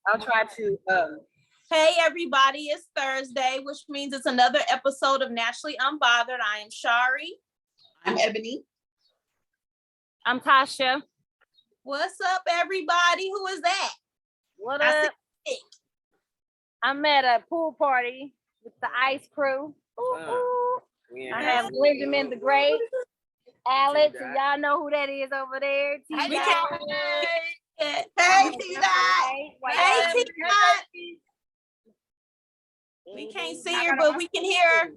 I'll try to. Hey, everybody, it's Thursday, which means it's another episode of Naturally Unbothered. I am Shari. I'm Ebony. I'm Tasha. What's up, everybody? Who is that? What up? I'm at a pool party with the ice crew. I have Benjamin the Great, Alex, and y'all know who that is over there. Hey, T-Dot. Hey, T-Dot. We can't see her, but we can hear her.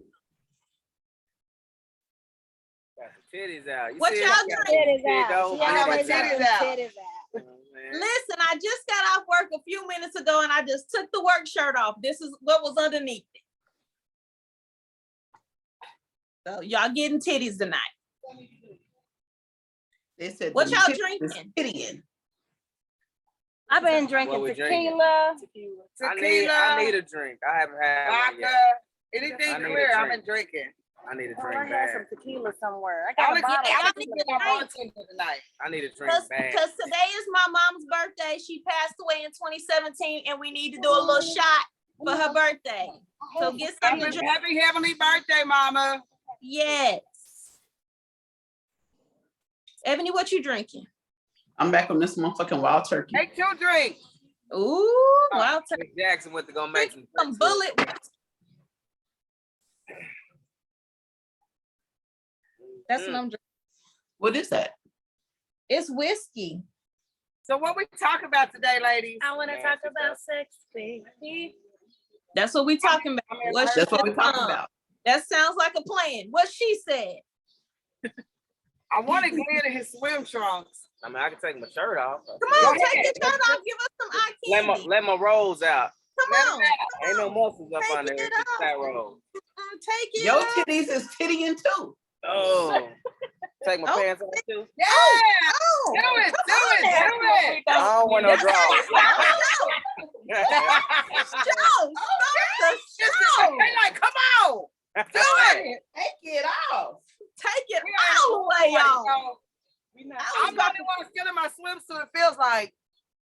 Got the titties out. What y'all Titties out. Listen, I just got off work a few minutes ago and I just took the work shirt off. This is what was underneath it. So y'all getting titties tonight. They said what y'all drinking? I've been drinking tequila. I need a drink. I haven't had one yet. Anything clear, I've been drinking. I need a I drink have some bad. tequila somewhere. I got a bottle. I need a drink bad. Because today is my mom's birthday. She passed away in 2017 and we need to do a little shot for her birthday. So get something to drink. Happy heavenly birthday, mama. Yes. Ebony, what you drinking? I'm back on this motherfucking wild turkey. Take 2 drinks. Ooh, wild turkey. Jackson went to go make some bullet. That's what I'm drinking. What is that? It's whiskey. So what we talk about today, ladies? I want to talk about sex, baby. That's what we talking about. That's what we talking about. That sounds like a plan. What she said. I want to get in his swim trunks. I mean, I can take my shirt off. Come on, take your shirt off. Give us some eye candy. Let my rolls out. Come on. Ain't no muscles up Take on there. it Just off. that roll. Take it Your off. titties is tittying too. Oh. Take my pants off too. Yeah. Oh, Do it. I don't want no drawers. They like, come on. Do it. Take it off. Take it all the way off. I'm the only one still in my swimsuit. It feels like.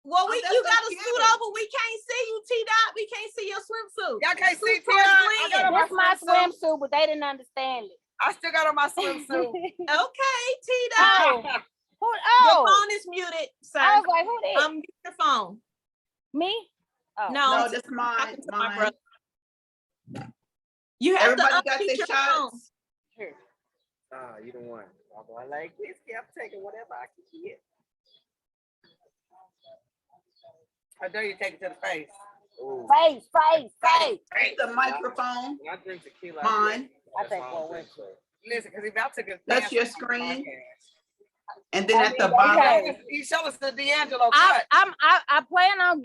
Well, Oh, you that's gotta so cute. scoot over. We can't see you, T-Dot. We can't see your swimsuit. Y'all can't see Scoot towards Tia. Glenn. That's my swimsuit, but they didn't understand it. I still got on my swimsuit. Okay, T-Dot. Who? Your Oh, phone is muted, sir. I was like, who did? Unmute your phone. Me? Oh. No, No, that's mine. talking to my Mine. brother. You have Everybody to got unmute their your shots. phone. You the one. I like whiskey. I'm taking whatever I can get. I dare you take it to the face. Ooh. Face. Take the microphone. When I drink tequila, Mine. I think one went. Listen, because he about to get Touch your screen. And then at the bottom. Okay. He showed us the D'Angelo I cut. plan on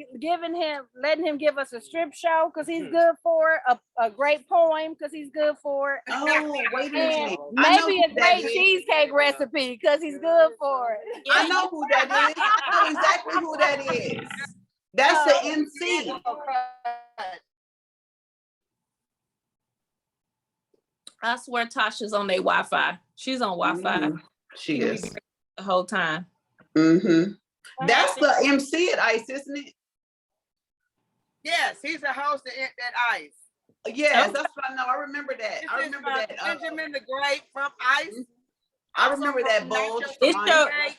letting him give us a strip show because he's good for it, a great poem because he's good for it, Oh, wait a and minute. I know maybe who a that great is. cheesecake recipe because he's good for it. I know who that is. I know exactly who that is. That's the MC. D'Angelo cut. I swear Tasha's on their Wi-Fi. She's on Wi-Fi She is. the whole time. That's the MC at ICE, isn't it? Yes, he's the host at ICE. Yes, that's what I know. I remember that. This I is, remember that. Benjamin the Great from ICE. I remember that bulge. It's from your- ICE.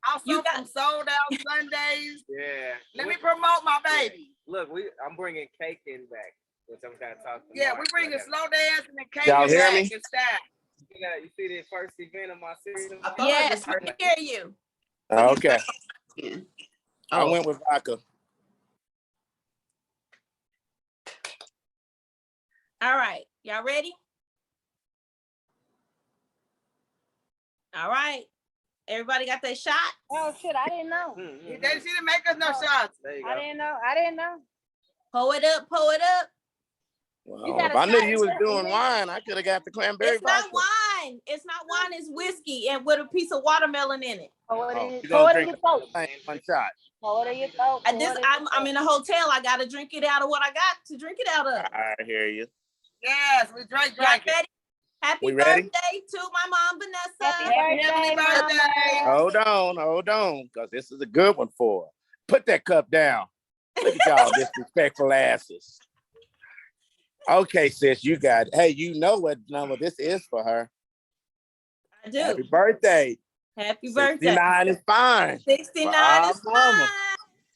Also from Sold Out Sundays. Yeah. Let me promote my baby. Look, I'm bringing cake in back, which I'm gonna talk to. Yeah, Mark. we bringing slow dance and then cake Y'all and hear back me? and style. You see the first event of my series? I thought Yes, I we can hear you. Okay, just I went with vodka. All right, y'all ready? All right, everybody got their shot? Oh shit, I didn't know. She didn't make us no shots. There you go. I didn't know. Pull it up, pull it up. You Well, got if a I knew shot you was glass. doing wine, I could have got the cranberry It's not vodka. wine. It's not wine. It's whiskey and with a piece of watermelon in it. Pour it Oh, in you pour gonna it in drink your the whole throat. thing in one shot. Pour it in your throat. I'm in a hotel. I gotta drink it out of what I got to drink it out of. I hear you. Yes, we drank Y'all it. ready? Happy We ready? birthday to my mom, Vanessa. Happy Happy birthday, birthday. Mama. Hold on, because this is a good one for her. Put that cup down. Look at y'all disrespectful asses. Okay, sis, you got it. Hey, you know what number this is for her. I do. Happy birthday. Happy birthday. 69 is fine. 69 is mama.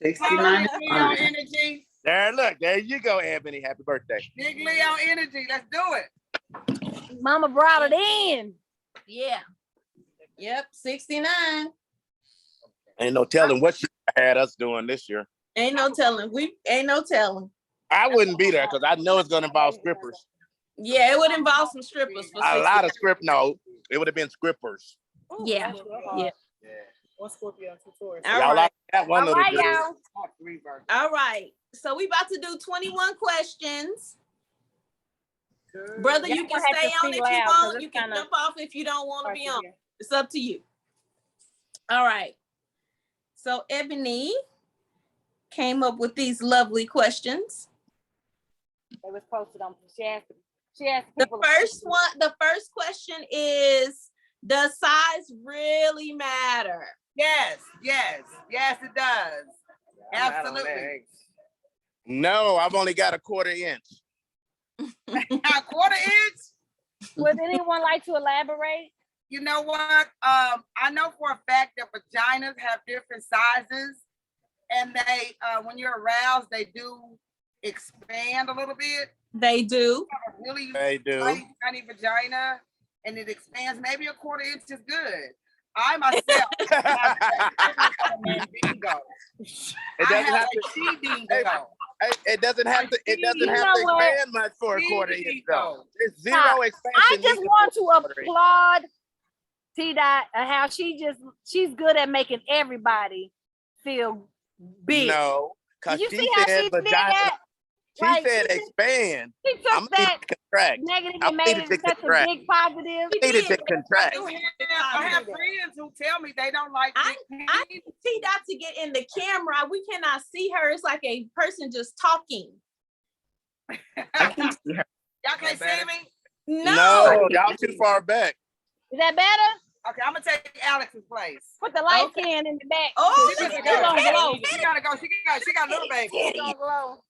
fine. 69. Big Leo energy. There you go, Ebony. Happy birthday. Big Leo energy. Let's do it. Mama brought it in. Yeah. Yep, 69. Ain't no telling what she had us doing this year. Ain't no telling. Ain't no telling. I wouldn't be there because I know it's going to involve strippers. Yeah, it would involve some strippers for A 69. lot of no, it would have been strippers. Yeah. Yeah. One Scorpio, 2 Taurus. All Y'all right. like that one All little right, dude. y'all. All right. So we about to do 21 questions. Brother, Y'all you can gonna have stay to on speak if you loud, 'cause want. it's You can kinda jump off if you don't want to hard be to on. hear. It's up to you. All right. So Ebony came up with these lovely questions. It was posted on. She asked The people. first question is, does size really matter? Yes, it does. Absolutely. No, I've only got a quarter inch. A quarter inch. Would anyone like to elaborate? You know what? I know for a fact that vaginas have different sizes, and they, when you're aroused, they do expand a little bit. They do. Have a really They do. tiny vagina, and it expands. Maybe a quarter inch is good. I myself, bingo. It doesn't have to. She bingo. It doesn't have to. It doesn't have to expand much for a quarter inch though. There's zero expansion. I just needed want for a to quarter inch. applaud T-Dot and how she's good at making everybody feel big. No, because Did you she see how said she vagina. said that? She Like, said she just- expand. She I'm took gonna that need to contract. negative I and made needed it to such a contract. big positive. I needed to contract. I have friends who tell me they don't like I big need T-Dot to get in the camera. We cannot see her. It's like a person just talking. I can see her. Y'all can't see me? No, y'all too far back. Is that better? Okay, I'm gonna take Alex's place. Put the light can in the back. Oh, She It's gotta gonna go. glow. She gotta go. She got little baby. It's gonna glow.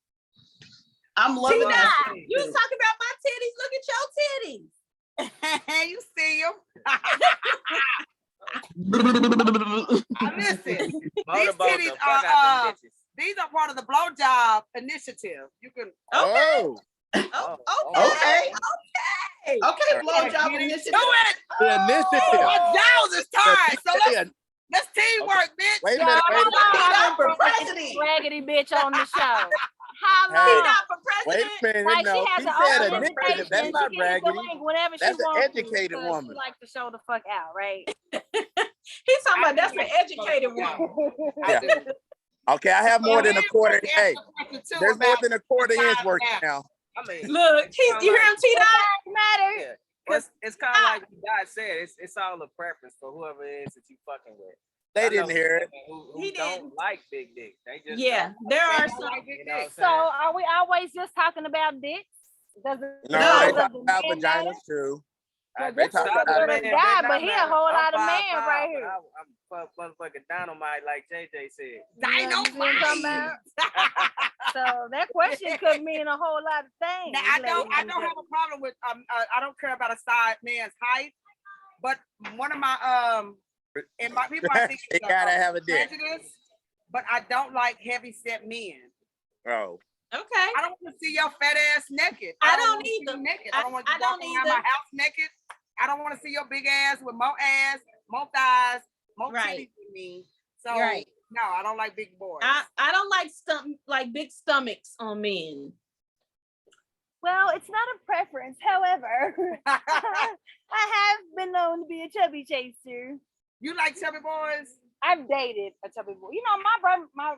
I'm loving T-Dot, that. you was talking about my titties. Look at your titties. You see him? Listen, these are part of the blowjob initiative. You can. Oh, Okay. Okay, blowjob initiative. Do it. the initiative. My jaws is tired. So let's teamwork, bitch. Wait a minute. Wait a minute. T-Dot for president. Raggedy bitch on the show. How Hey. long T-Dot for Wait president? a minute. Like No, she has she her said own initiative. invitation. That's not She can use the raggedy. link whenever she That's an wants to, educated because woman. She likes to show the fuck out, right? He's talking about that's an educated woman. Yeah. Okay, I have more than a quarter. Hey, there's more than a quarter inch working now. I mean, Look, you hear him, T-Dot? Matter. yeah. It's kind of like God said. It's all a preference for whoever it is that you fucking with. They I know didn't hear it. Who He don't didn't. like big dicks. They just Yeah, don't. there are some. You know what I'm So saying? are we always just talking about dicks? Does it, No, No. they does talk the about man matter? vaginas too. I They bet talk you about other it. men guy, bet but not he a matter. whole I'm lot of 5'5", man right but here. I'm motherfucking dynamite, like JJ said. You know what I'm talking about? So that question could mean a whole lot of things. Now, I don't have a problem with I don't care about a side man's height, but one of my and my people I think They gotta have a dick. prejudice, but I don't like heavy set men. Oh, Okay. I don't want to see your fat ass naked. I don't wanna see you either. naked. I don't want you I don't walking around either. my house naked. I don't want to see your big ass with more ass, more thighs, more Right. titties than me. So Right. no, I don't like big boys. I don't like big stomachs on men. Well, it's not a preference. However, I have been known to be a chubby chaser. You like chubby boys? I've dated a chubby boy. You know, my brother, my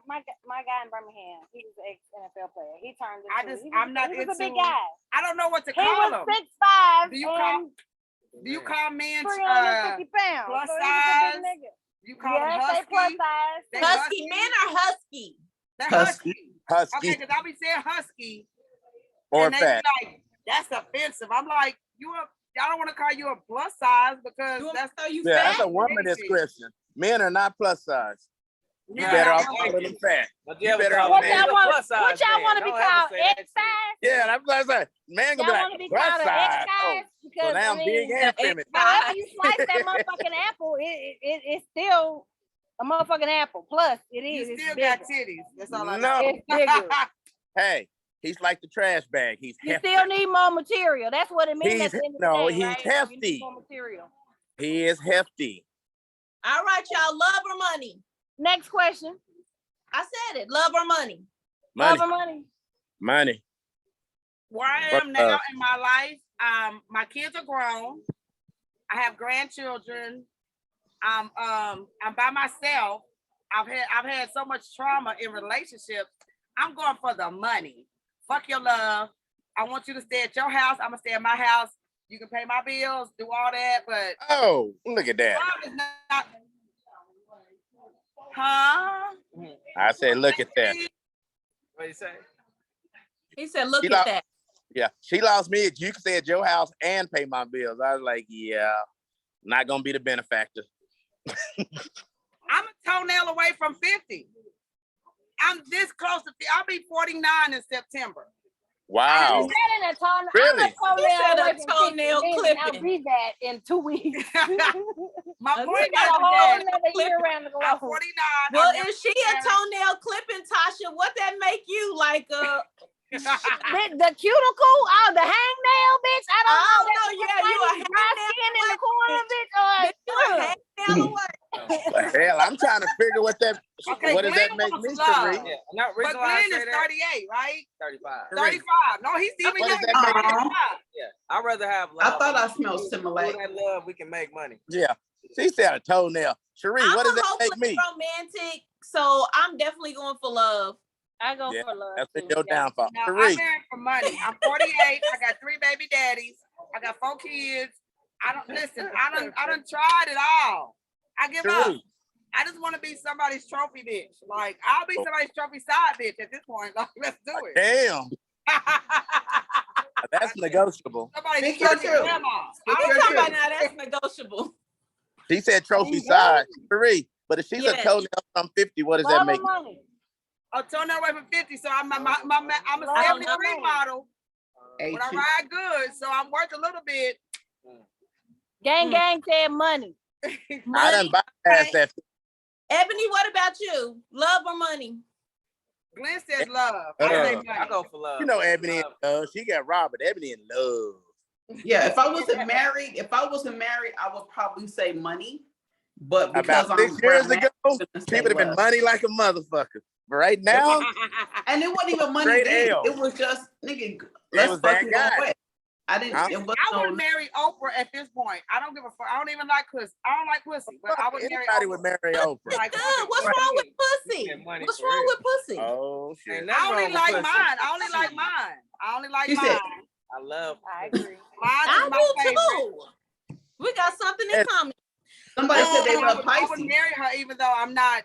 guy in Birmingham, he was an ex-NFL player. He turned into, he was a big guy. I don't know what to He call was him. 6'5" Do you and call men 350 pounds. plus So he was a big size? nigga. You call them Yes, they plus husky? size. They Husky men are husky. They're Husky. husky. husky Okay, because I be saying husky. or and they fat. be like, that's offensive. I'm like, I don't want to call you a plus size because You want that's to throw you Yeah, fat? that's a woman Anything. description. Men are not plus size. You better off calling him fat. But You better call off What me a y'all want? plus size What y'all man. want to be Don't ever called? say that X shit. size? Yeah, that's what I said. Man Y'all gonna want to be be like, called plus an X size. Oh, size? so Because now I I'm big mean, and feminine. however you slice that motherfucking apple, it's still a motherfucking apple. Plus, it You is. It's still bigger. got titties. That's all I No. know. It's bigger. Hey, he's like the trash bag. He's You hefty. still need more material. That's what it means at the end of the day, he's right? You hefty. need more material. He is hefty. All right, y'all. Love or money? Next question. I said it. Love or money? Money. Love or money? Money. Where I am now in my life, my kids are grown. I have grandchildren. I'm by myself. I've had so much trauma in relationships. I'm going for the money. Fuck your love. I want you to stay at your house. I'm gonna stay at my house. You can pay my bills, do all that, but Oh, look at that. love is not. Huh? I said, look at that. What you say? He said, look She at lost- that. Yeah, she lost me. You can stay at your house and pay my bills. I was like, yeah, not gonna be the benefactor. I'm a toenail away from 50. I'm this close to 50. I'll be 49 in September. Wow. Is that in a toenail? Really? I'm He said a a toenail clipping. I'll clipping. be that in 2 weeks. My We boy We got a got whole that. nother year around the I'm globe. 49. Well, I'm never if she a married. toenail clipping, Tasha, what that make you like? The cuticle, the hangnail, bitch. I don't know. Oh, yeah, you a dry hangnail skin in the corner, bitch. Bitch, you a hangnail away. What the hell, I'm trying to figure what that. Okay, what does that Glenn make wants me, love. Sheree? Yeah. Not But reason why I Glenn say is that. 38, right? 35. 35. No, he's even What does younger. that make? 35. Yeah. I'd rather have I love. thought I Through smelled similar. that love, we can make money. Yeah, she said a toenail. Sheree, I'm what does a that make hopeless me? romantic, so I'm definitely going for love. I go Yeah, for love. that's been too. your downfall. Now, I'm Sheree, married for money. I'm 48. I got 3 baby daddies. I got 4 kids. I don't listen. I done tried it all. I give up. Sheree. I just want to be somebody's trophy bitch. Like I'll be somebody's trophy side bitch at this point. Like let's do it. Damn, that's negotiable. Somebody's Speak your trophy truth. grandma. Speak I'm your talking about truth. now, that's negotiable. She said trophy you side. Sheree, but if she's Yes. a toenail from 50, what does Love that or make? money? I'll turn that way for 50. So I'm a Love 73 or model, Hey, but I chick. ride good. So I'm worth a little bit. Gang said money. I done bypassed that. Ebony, what about you? Love or money? Glenn says love. I say money. I go for love. You know, Ebony in Love. love. She got Robert. Ebony in love. Yeah, if I wasn't married, I would probably say money. But because About 6 I'm years grown, ago, I'm gonna say she would have been love. money like a motherfucker. But right now, And it wasn't even money Straight then. L. It was just nigga, let's was that fucking go guy. away. I didn't. I'm- It was I would no. marry Oprah at this point. I don't give a fuck. I don't even like pussy. I don't like pussy, but I would marry anybody Oprah. would marry Oprah. Like, Good. fuck it. What's What wrong it with is. pussy? Get money What's for wrong real. with pussy? Oh shit! Ain't I nothing only wrong with like pussy. mine. I only like mine. I only like She mine. said- I love. I agree. Mine I is my do favorite. too. We got something in And- common. Somebody said they I love would Pisces. marry her even though I'm not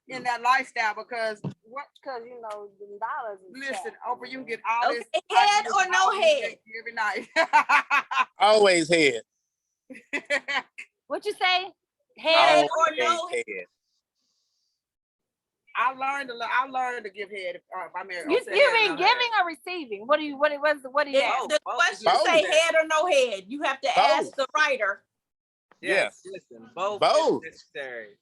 in that lifestyle because what? Because you know the dollars. is Listen, cash. Oprah, you can get all Okay, this head or no head? every night. Always head. What you say? Head Head. or no Always head? head. I learned to give head if I marry. You Oprah. mean giving or receiving? What do you? What do you? If ask? the Both. question Both. say head or no head, you have to ask the writer. Yes. Yes. Listen, both. Both. Is necessary.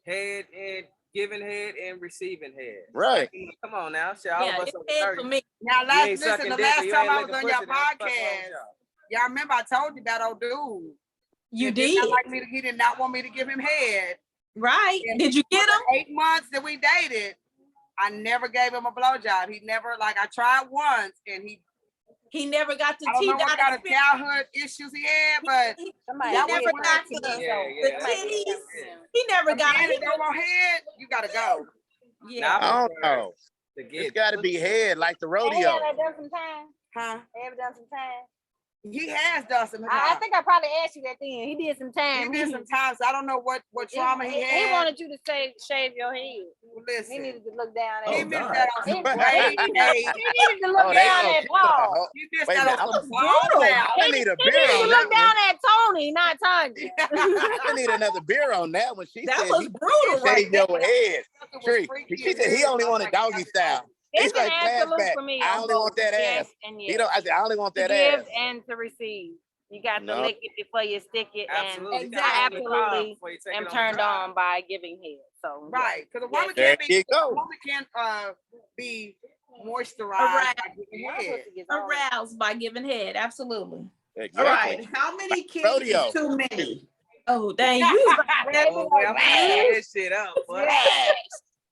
Head and giving head and receiving head. Right. Like, come on now. Shit, all Yeah, of us it's over head 30. for me. Now, You ain't listen, sucking the dick or last you time ain't I was licking on your pussy, now what the fuck wrong with podcast, y'all? y'all remember I told you about old dude. You He did, not like me he did not want me to give him head. right? And Did you get for him? the 8 months that we dated, I never gave him a blowjob. He never, like, I tried once and He never got the I don't know what T-dot kind of experience. childhood issues he had, but He Somebody that never was did got that the, to me, Yeah, so yeah, the that's- titties. He never a got man that it. don't want head, you gotta go. Yeah. I don't know. To It's get got to be head like the Hey, rodeo. have I done some time? Huh? Have I done some time? He has done some time. I think I probably asked you that then. He did some time. He did some time, so I don't know what trauma he had. He wanted you to shave your head. Listen, He needed to look down at he Oh, missed God. that on some He great days. needed to look down at Paul. He missed Wait a that minute, on I'm some brutal. now. I need a He beer needed on to that look down at Tony, not Tanya. I need another beer on that one. She That said was he brutal right shaved your head. It was Tree. freaky She and said he weird. only I was wanted like, doggy style. It's He's an like absolute flashback. for me. I on only want both. that Yes ass. and You yes. know, I said I only want To that give ass. and to receive. You got to No. lick it before you stick it. Absolutely. And Exactly. I absolutely Before you take am it on turned drive. on by giving head. So Right, because a woman There can't you be. go. A woman can't be moisturized Aroused. by giving my head. pussy gets hard. Aroused by giving head. Absolutely. All Exactly. right. How many kids Rodeo. is too many? Oh, dang. You Oh, well, I'm gonna set this shit up. But Yeah.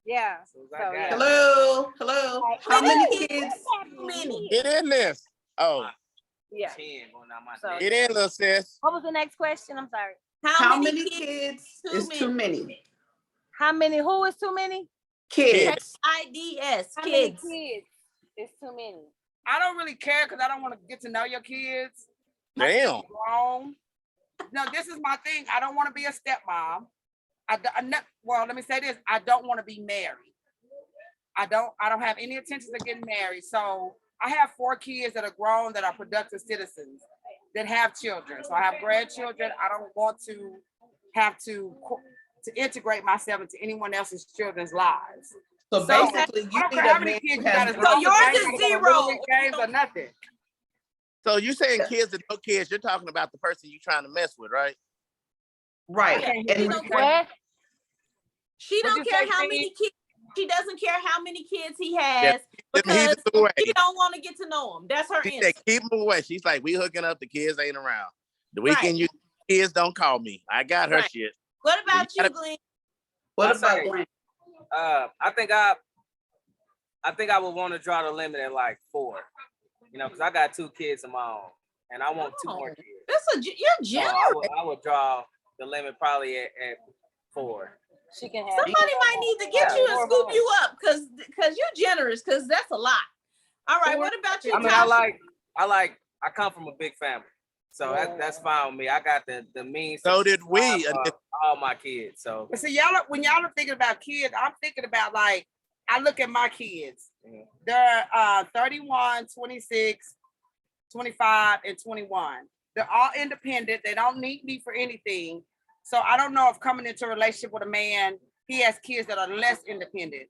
Yeah. as soon as I got it. Hello. Hello. How many kids? too many. Get in this. Oh, Yeah. 10 going down my So- neck. get in, little sis. What was the next question? I'm sorry. How many kids is too many? How many? Who is too many? Kids. IDS, How many kids. kids is too many? I don't really care because I don't want to get to know your kids. Damn. Wrong. No, this is my thing. I don't want to be a stepmom. Well, let me say this. I don't want to be married. I don't have any intentions of getting married. So I have 4 kids that are grown, that are productive citizens, that have children. So I have grandchildren. I don't want to have to integrate myself into anyone else's children's lives. So So, basically, I you don't need care how a many man kids who you got. has. As long as yours they is ain't going to zero. Little League games or nothing. So you saying kids and no kids? You're talking about the person you trying to mess with, right? Right. And What? She What'd don't you care say, how Steve? many kids. She doesn't care how many kids he has Keep them because heathens away. she don't want to get to know him. That's her She answer. said, keep them away. She's like, we hooking up. The kids ain't around. The Right. weekend you kids don't call me. I got her Right. shit. What about You you, gotta- Glenn? what I'll about say- Glenn? I think I would want to draw the limit at like 4. You know, because I got 2 kids of my own, and I want 2 more kids. You're So generous. I would draw the limit probably at 4. She can have. Somebody might need to get you and scoop you up because you're generous, because that's a lot. All right, what about you, I mean, Tasha? I come from a big family, so that's fine with me. I got the means. So to did we. supply, all my kids. So But see, when y'all are thinking about kids, I'm thinking about like, I look at my kids. Mhm. They're 31, 26, 25, and 21. They're all independent. They don't need me for anything. So I don't know if coming into a relationship with a man, he has kids that are less independent,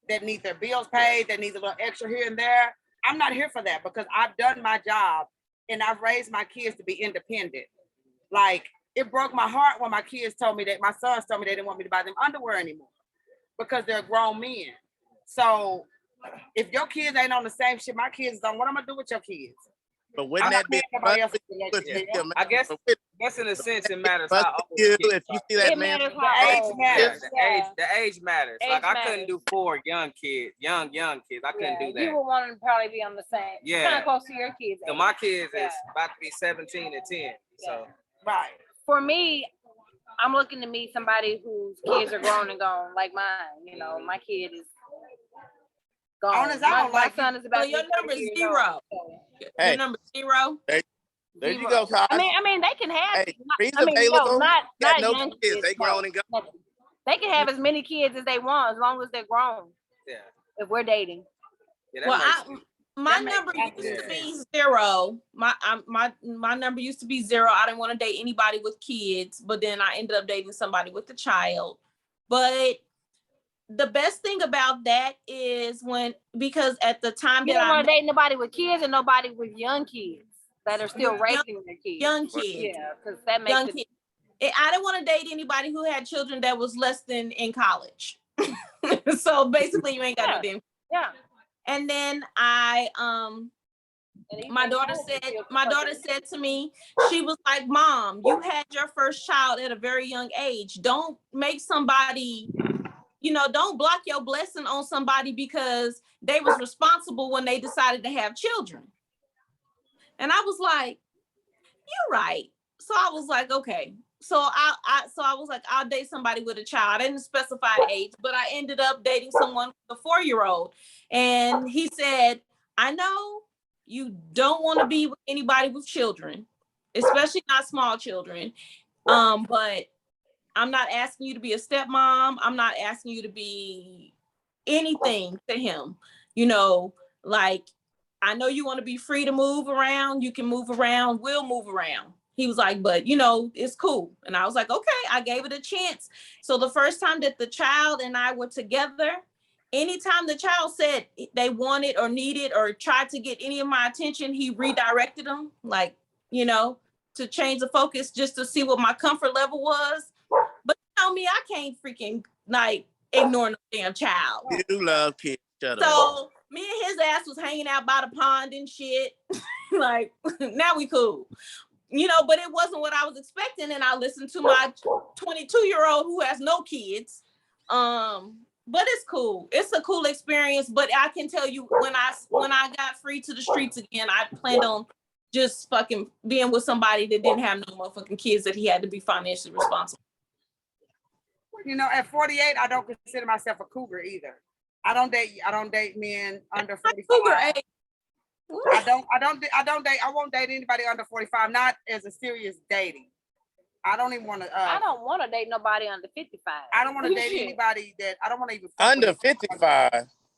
that need their bills paid, that need a little extra here and there. I'm not here for that because I've done my job and I've raised my kids to be independent. Like, it broke my heart when my sons told me they didn't want me to buy them underwear anymore because they're grown men. So if your kids ain't on the same shit my kids is on, what I'm gonna do with your kids? But wouldn't that be I guess in a sense it matters how old you the kids if you are. see that It man? matters The how age old. matters. The age matters. Age Like I matters. couldn't do 4 young kids. I couldn't do that. You would want them to probably be on the same. Yeah. Kind of close to your kids. So age. my kids Yeah. is about to be 17 and 10. So Right. For me, I'm looking to meet somebody whose kids are grown and gone, like mine. You know, my kid is gone. Honest, I don't my like son is about So to your be number is 30 years 0. old, so. Hey. Your number 0. There you go, Todd. I mean, they can have. Hey, Tree's I mean, no, available. not Got no young kids. They grown no. and gone. Nothing. They can have as many kids as they want, as long as they're grown. yeah. If we're dating, Yeah, that Well, makes sense. my That makes number absolute used to be sense. 0. My number used to be 0. I didn't want to date anybody with kids, but then I ended up dating somebody with a child. But the best thing about that is because at the time you that don't I want to date nobody with kids and nobody with young kids that are still raising their kids. young kids, Yeah, because that makes young it. kids, I didn't want to date anybody who had children that was less than in college. So basically, you ain't got no damn. Yeah. And then my daughter said to me, she was like, Mom, you had your first child at a very young age. Don't make somebody, don't block your blessing on somebody because they was responsible when they decided to have children. And I was like, you're right. So I was like, okay. So I was like, I'll date somebody with a child. I didn't specify age, but I ended up dating someone with a 4-year-old. And he said, I know You don't want to be with anybody with children, especially not small children. But I'm not asking you to be a stepmom. I'm not asking you to be anything to him. You know, like, I know you want to be free to move around. You can move around. We'll move around. He was like, but you know, it's cool. And I was like, okay, I gave it a chance. So the first time that the child and I were together, anytime the child said they wanted or needed or tried to get any of my attention, he redirected them, like, you know, to change the focus just to see what my comfort level was. But you know me, I can't freaking like ignore no damn child. You love kids. Shut up. So me and his ass was hanging out by the pond and shit. Like, now we cool. You know, but it wasn't what I was expecting. And I listened to my 22-year-old who has no kids. But it's cool. It's a cool experience. But I can tell you, when I got free to the streets again, I planned on just fucking being with somebody that didn't have no motherfucking kids that he had to be financially responsible. You know, at 48, I don't consider myself a cougar either. I don't date men under 45. Cougar age. I won't date anybody under 45, not as a serious dating. I don't even want to. I don't want to date nobody under 55. I don't want to date anybody that I don't want to even. Under 55.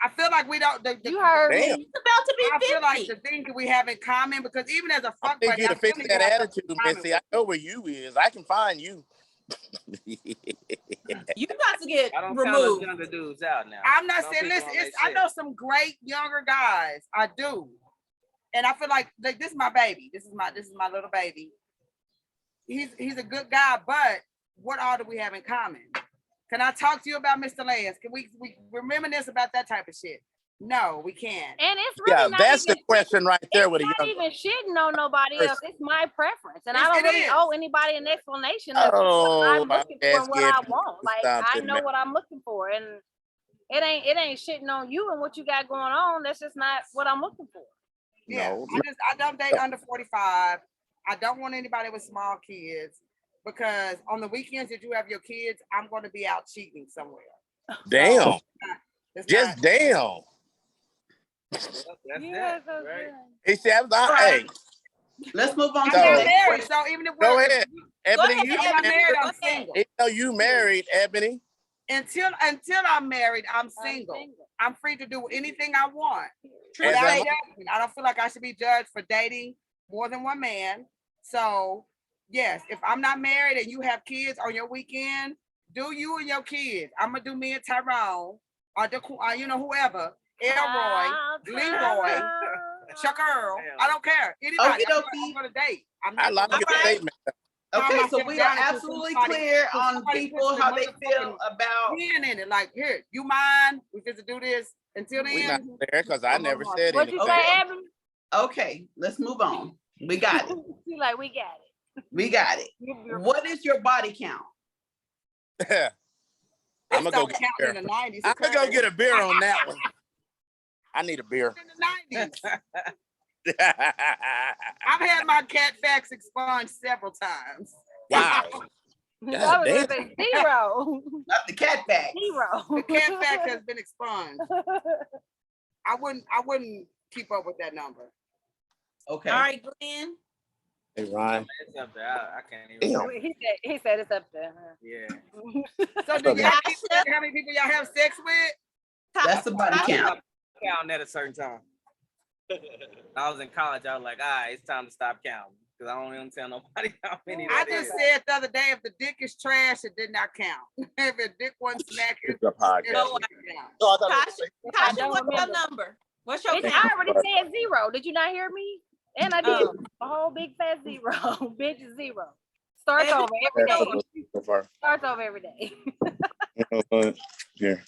I feel like we don't. You heard Damn. me. It's about to be I 50. feel like the thing that we have in common, because even as a I fuck think buddy, you to I fix feel that like we have attitude, something in Missy. common I know where you is. I can find you. You about to get I don't count removed. those younger dudes out now. I'm not Some saying, people listen, on it's, they I shit. know some great younger guys. I do. And I feel like this is my baby. This is my little baby. He's a good guy, but what all do we have in common? Can I talk to you about Mr. Lance? Can we reminisce about that type of shit? No, we can't. And it's really Yeah, not that's even, the question right there it's with a not young even shitting on nobody person. else. It's my preference. And Yes, I don't it really is. owe anybody an explanation of what Oh, I'm my looking for and what I ass want. Like, stop I it, know man. what I'm looking for. And it ain't shitting on you and what you got going on. That's just not what I'm looking for. Yeah, No. I don't date under 45. I don't want anybody with small kids, because on the weekends that you have your kids, I'm going to be out cheating somewhere. Damn. It's Just not- damn. That's Yeah, that, right? He said, Right. hey, Let's move on I'm to So- the not next married, question. so even if go we're ahead. Ebony, ahead, you I'm not Ebony. married, I'm Go ahead. single. Even though you married, Ebony. Until I'm married, I'm single. I'm free to do anything I want. And Without that- judgment. I don't feel like I should be judged for dating more than one man. So yes, if I'm not married and you have kids on your weekend, do you and your kids. I'm gonna do me and Tyrone, or you know, whoever, Elroy, Leroy, Chuck Earl. I don't care. Anybody. Okie I'm gonna date. I'm I not like gonna your date. statement. Okay, so myself we are down until absolutely somebody- clear until on somebody people puts the how they feel motherfucking about. in it. Like, here, you mind? We fit to do this. Until We not then, there because I never said What you anything. say, Evan? Okay, let's move on. We got it. She like, we got it. We got it. What is your body count? I'm gonna go start get a counting beer. in the 90s. I'm gonna go get a beer on that one. I need a beer. In the 90s. I've had my cat facts expunged several times. Wow. I God was damn. gonna say zero. Not the cat fact. The Zero. cat fact has been expunged. I wouldn't keep up with that number. Okay. All right, Glenn. Hey, Ryan. It's up there. I can't even. Damn. He said it's up there. Yeah. So do Okay. y'all think how many people y'all have sex with? That's the body count. Stop counting at a certain time. I was in college. I was like, all right, it's time to stop counting because I don't even tell nobody how many I that just is. said the other day, if the dick is trash, it did not count. If the dick wasn't smacking, It's a podcast. it No, didn't count. Tasha, don't what's your remember. number? What's your I count? already said zero. Did you not hear me? And I did a whole big fat zero. Bitch is zero. Starts over every day. So far. Starts over every day. You know what? Here.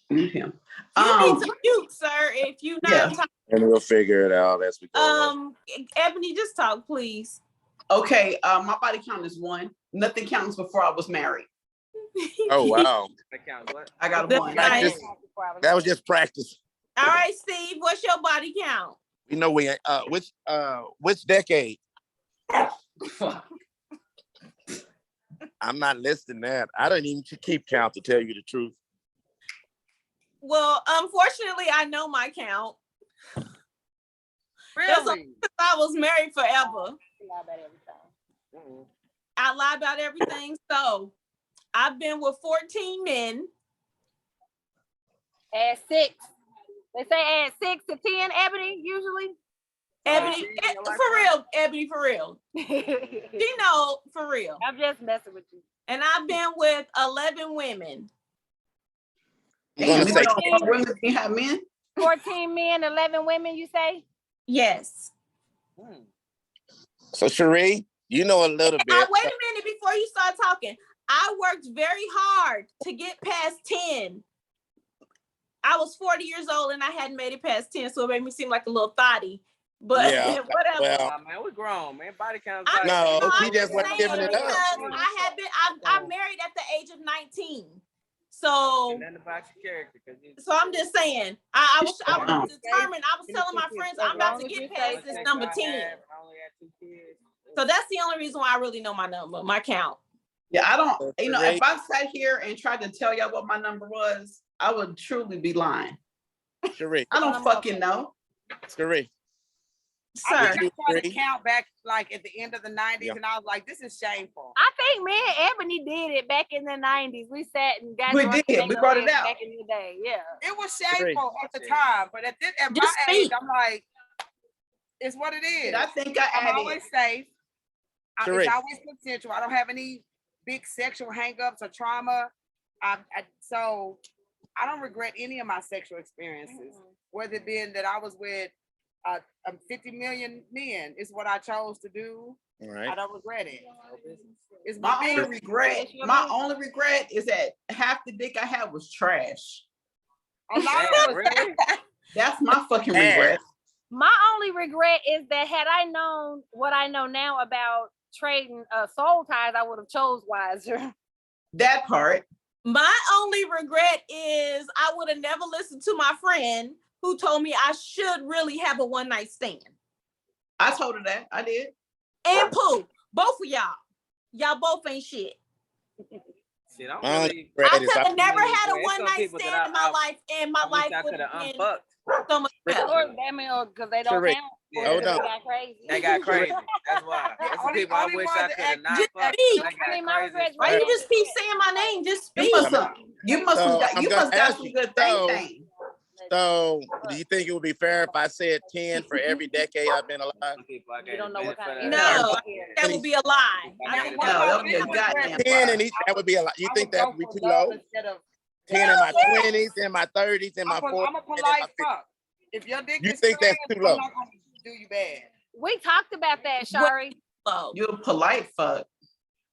Mute him. You need to mute, sir. If you not Yeah. talk- And we'll figure it out as we go. Ebony, just talk, please. Okay, my body count is 1. Nothing counts before I was married. Oh, wow. That counts what? I got a That's 1. nice. That was just practice. All right, Steve, what's your body count? You know, we ain't, which decade? I'm not listing that. I don't even keep count, to tell you the truth. Well, unfortunately, I know my count. Really? I was married forever. You lie about everything. I lie about everything. So I've been with 14 men. Add 6. They say add 6 to 10, Ebony, usually. Ebony, for real, Ebony, for real. She know, for real. I'm just messing with you. And I've been with 11 women. You're gonna say women can have men? 14 men, 11 women, you say? Yes. so, Cherie, you know a little bit. Wait a minute before you start talking. I worked very hard to get past 10. I was 40 years old and I hadn't made it past 10, so it made me seem like a little thotty. But Yeah, whatever. well, Man, we grown, man. Body count. No, I'm she just wasn't saying giving it up. because I'm married at the age of 19. So Nothing about your character, I'm just saying, I was determined. I was telling my friends I'm about to get past this number 10. So that's the only reason why I really know my number, my count. Yeah, I don't, if I sat here and tried to tell y'all what my number was, I would truly be lying. Cherie, I don't fucking know. Cherie. Sir. I think I tried to count back like at the end of the 90s, and I was like, this is shameful. I think me and Ebony did it back in the 90s. We sat and got We drunk did. and We brought it out. back in the day. Yeah. It was shameful at the time, but at my Just age, speak. I'm like, it's what it is. I think I I'm added. always safe. It's Correct. always potential. I don't have any big sexual hangups or trauma. So I don't regret any of my sexual experiences, whether it being that I was with 50 million men is what I chose to do. All right. I don't regret it. It's My my only regret. My only regret is that half the dick I had was trash. A lot of Really? That's my fucking regret. My only regret is that had I known what I know now about trading soul ties, I would have chose wiser. That part. My only regret is I would have never listened to my friend who told me I should really have a one night stand. I told her that. I did. And Pooh, both of y'all. Y'all both ain't shit. Shit, I'm My only really. regret I is could I- have never had a There's one some night people that stand in my life, and my I wish life I would could have have been unfucked. so much better. Or because they don't Correct. count. Yeah. Or Hold because on. they got crazy. That got crazy. That's why. There's some only- people I only wish ones I that could have act- not Just fucked. speak. That I mean, got my crazy. regrets Why were- you just keep saying my name? Just You speak. must have. You must So, have. I'm You gonna must got ask some you, good so- thing. So, do you think it would be fair if I said 10 for every decade I've been alive? Some people I You gave don't know the what kind of benefit of the No, doubt. that would be a lie. I I gave don't the No, know. that would be a goddamn 10 lie. in each, that would be a lot. You I think would that go would be for too love low? instead of 10 in my 20s, in my 30s, in my 40s, I'm a and in my polite 50s. fuck. If your dick You is think trash, that's too I'm low? not gonna do you bad. We talked about that, Shari. Low. You're a polite fuck.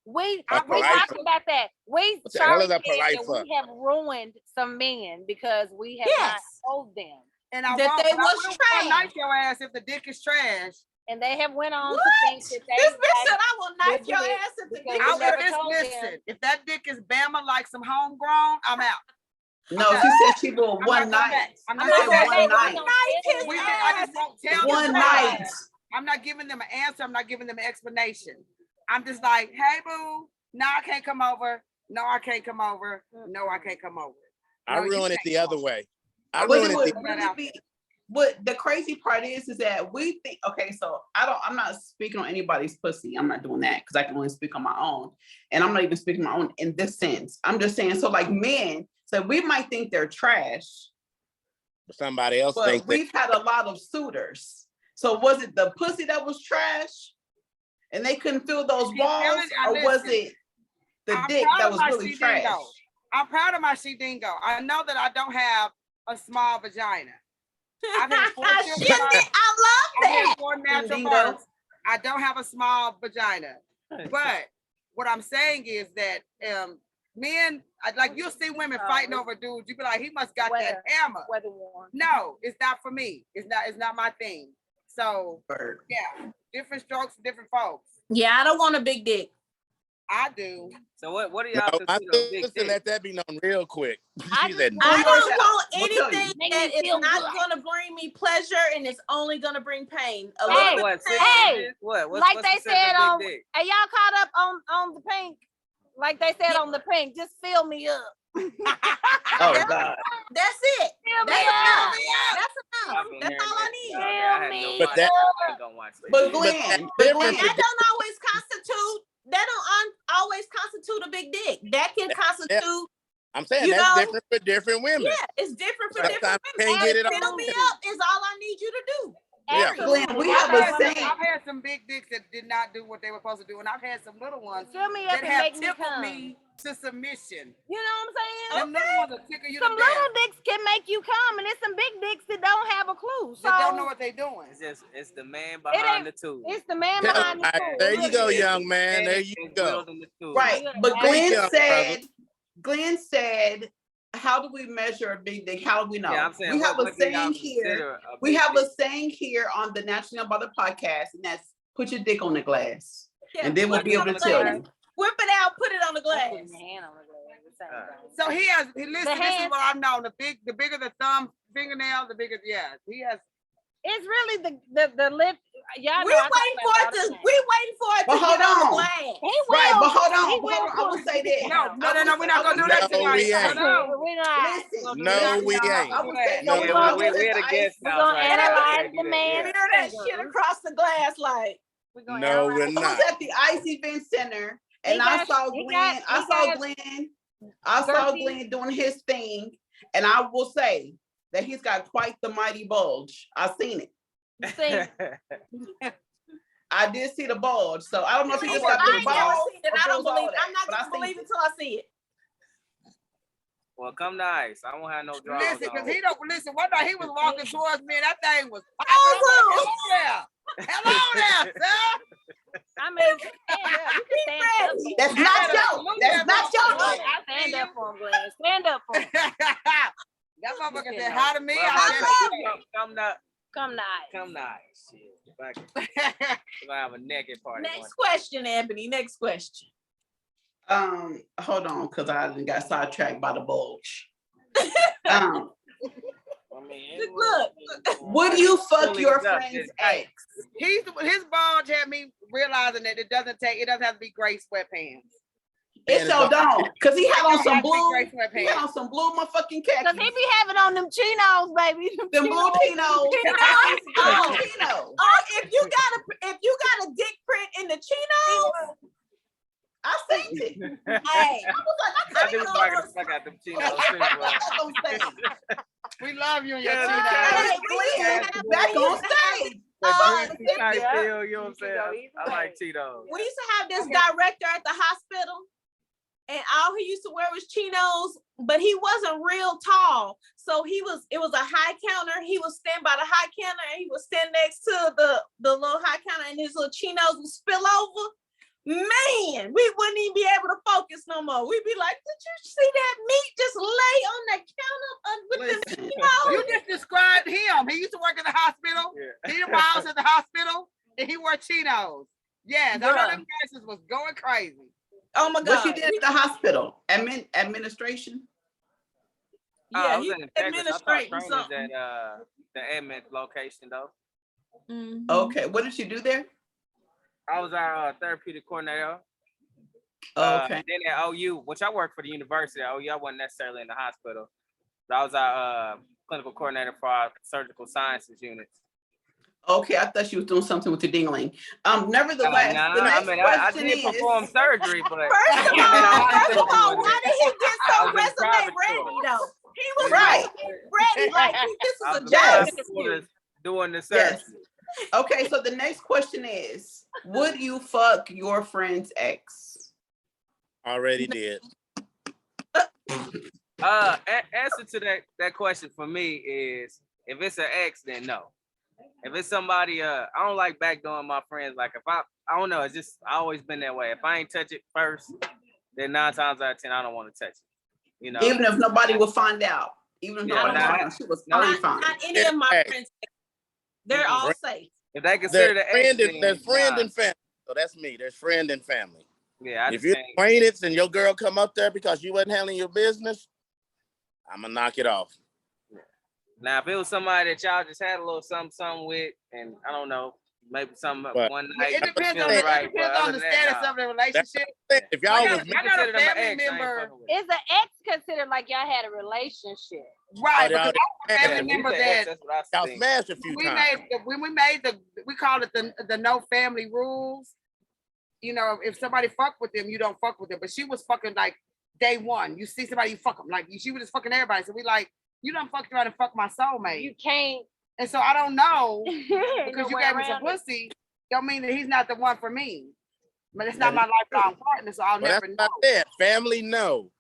We A polite talked fuck. about that. What the hell Shari is a said polite that fuck? we have ruined some men because we have not Yes. told them. And I That won't, they but I was will trash. knife your ass if the dick is trash. And they have went on What? to think that they This bitch said I will knife did your it ass if the because dick we I is never will told listen. them. If that dick is Bama like some homegrown, I'm out. No, she said she will I'm one not going night. back. I'm I not said going back. one night. Knife his I just won't tell One them. night. I'm not giving them an answer. I'm not giving them an explanation. I'm just like, hey, boo, no, I can't come over. No, I can't come over. No, I can't come over. I No, you ruin it can't the come other over. way. I But ruin it it. would the- really be. What the crazy part is that we think. Okay, so I'm not speaking on anybody's pussy. I'm not doing that because I can only speak on my own, and I'm not even speaking my own in this sense. I'm just saying. So like men, so we might think they're trash, Somebody else but thinks that. we've had a lot of suitors. So was it the pussy that was trash, and they couldn't fill those Keep walls, telling you, or was listen, it the I'm dick proud that of was my really she trash? dingo. I'm proud of my she dingo. I know that I don't have a small vagina. I've had 4 Shit, children. I love I had that. 4 natural Dingo. births. I don't have a small vagina. But what I'm saying is that men, like you'll see women fighting over dudes. You be like, he must got that Weather. hammer. Weather worn. No, it's not for me. It's not my thing. So Bird. yeah, different strokes for different folks. Yeah, I don't want a big dick. I do. So what do No, y'all my consider a big sister dick? let that be known real quick. I She just said, want- I We'll don't tell want you. We'll tell you. anything Make that me is feel not good. going to bring me pleasure and it's only going to bring pain. A Hey, little bit What? of 6 hey, inches? What? What's like what's they considered a said big dick? Hey, y'all caught up on the pink? Like they said on the pink, just fill me up. Oh God. That's it. Fill me That's up. enough. That's enough. I've been That's hearing all I that need. shit all day. I had no Fill me But watch that- it. I ain't gonna watch it. But Glenn, different. That don't always constitute. That don't always constitute a big dick. That can constitute. I'm saying You that's know? different for different women. Yeah, it's different for Sometimes different you women. can't get it Fill all. me up is all I need you to do. Yeah. Glenn, we have a saying. I've had some big dicks that did not do what they were supposed to do, and I've had some little ones Fill me up that and have make me tickled come. me to submission. You know what I'm saying? Them little ones will tickle you Some to death. little dicks can make you come, and there's some big dicks that don't have a clue. So That don't know what they're doing. It's the man ain't- behind the tool. it's the man Yeah, behind the tool. there you go, young man. There And you it's go. wielding the tool. Right. But There you Glenn said, how do we measure a big dick? How do we know? Yeah, I'm saying We have a what do y'all saying here. consider a We big have dick? a saying here on the National Mother podcast, and that's put your dick on the glass. Yeah, And then we'll put be it able on to the tell glass. you. Whip it out, put it on the glass. Putting your hand on the glass, the same thing. So he has. Listen, this is hand- what I've known. The bigger the thumb fingernail, the bigger. Yeah, he has. It's really the lip. Y'all We know I talk waiting about for all it the to. time. We waiting for it But to hold get on the on. glass. He will. Right, but hold He on. will I will say this. No, we're not gonna do that No, tonight. we ain't. No. We're not. Listen. No, we ain't. I would say, No, so Yeah, we're well, gonna we do had a this guest We're house gonna right now. analyze Can't do the that, man. yeah. Smear that shit across the glass like. We're gonna No, we're I was not. at the Ice Event Center and He I got- saw he Glenn. got- I he saw got- Glenn. I saw Gertie. Glenn doing his thing, and I will say that he's got quite the mighty bulge. I've seen it. You see, I did see the bulge, so I don't know if he just I got big ain't never balls. seen it. or if I it don't was all believe. that, I'm not but I gonna seen believe it. it until I see it. Well, come nice. I won't have no draws Listen, on. because he don't listen. One night he was walking towards me, and that thing was popping. Awesome. Hello there, sir. I mean, stand up. You can stand up. That's not your. That's not your Look, dick. I see Stand up you. for him, Glenn. Stand up for him. That motherfucker said hi to me. Well, I said, Come nice. come nice. Shit. If I can- okay. if I have a naked party. Next question, Ebony. Next question. Hold on, because I got sidetracked by the bulge. Um, I mean, Look, would you fuck Fully your up, friend's it's ex? His bulge had me realizing that it doesn't have to be gray sweatpants. It so don't, because he had on some blue. Gray He had sweatpants. on some blue motherfucking Cause khakis. he be having on them chinos, baby. Them blue chinos. Chinos? Oh, chinos. oh, if you got a dick print in the chinos, I seen it. hey, I was like, I I think couldn't we're gonna fuck out them chinos too, bro. Back on stage. We love you and your Yeah, chinos. Hey, Glenn, Back on stage. That greasy type yeah. feel, you know what I'm saying? I like Cheetos. we used to have this director at the hospital, and all he used to wear was chinos, but he wasn't real tall. So it was a high counter. He would stand by the high counter and he would stand next to the little high counter, and his little chinos would spill over. Man, we wouldn't even be able to focus no more. We'd be like, did you see that meat just lay on the counter with the Listen, You just described him. He used to work at the hospital. Yeah. He was at the hospital, and he wore chinos. Yes, I know Bruh. them nurses was going crazy. oh my God. what you did at the hospital? Administration? Yeah, I was he in Texas. I thought administrating training something. at the Edmond location though. Mhm. Okay, what did you do there? I was our therapeutic coordinator. Okay. Then at OU, which I worked for the university at OU, I wasn't necessarily in the hospital. But I was our clinical coordinator for our surgical sciences units. Okay, I thought she was doing something with the dingling. Nevertheless, Nah, the next I question did is, perform surgery, but First of all, why did he get I so was in resume private ready school. though? He was Right. ready, like this I is was a in job. private school doing the surgery. Yes. Okay, so the next question is, would you fuck your friend's ex? Already did. Answer to that question for me is, if it's an ex, then no. If it's somebody, I don't like backdooring my friends. Like if I don't know, it's just I always been that way. If I ain't touch it first, then 9 times out of 10 I don't want to touch it. You know. Even if nobody will find out. Even if Yeah, nobody nah, will find out, she was no, totally Not, fine. not any of my Hey. friends. They're all safe. If they consider There's the friend, ex, and, there's then friend nah. and family. So that's me. There's friend and family. Yeah, I If just you're think acquaintance and your girl come up there because you wasn't handling your business, I'm gonna knock it off. now if it was somebody that y'all just had a little something with, and I don't know, maybe some But- one night. It depends on feeling the, right, it depends but on other the than that, status nah. of the relationship. If y'all I was got a Consider them an family ex, I ain't member. fucking with it. Is the ex considered like y'all had a relationship? Right, Oh, because I remember that y'all smashed a few times. when we made we called it the no family rules. You know, if somebody fuck with them, you don't fuck with them. But she was fucking like day one. You see somebody, you fuck them. Like she was just fucking everybody. So we like, you done fucked around and fuck my soulmate. You can't. And so I don't know because no you way gave me some pussy. Don't mean that he's not the one for me. But it's not my lifelong partner, so I'll never know. That's family, no.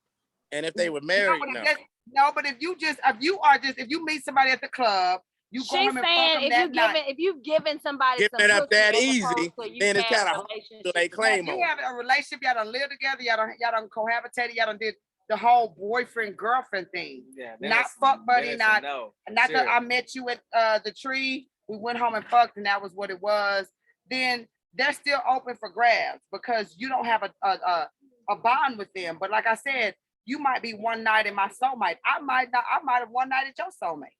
And if they were married, no. No, but if you meet somebody at the club, you go home and fuck them that night. If you've given somebody giving some it up that pussy easy, then it's kind of they claim you have a relationship, y'all done live together, y'all done cohabitated, y'all done did the whole boyfriend girlfriend thing. Yeah, not fuck buddy, not that I met you at the tree. We went home and fucked, and that was what it was. Then they're still open for grabs because you don't have a bond with them. But like I said, you might be one night in my soulmate. I might not. I might have one night at your soulmate.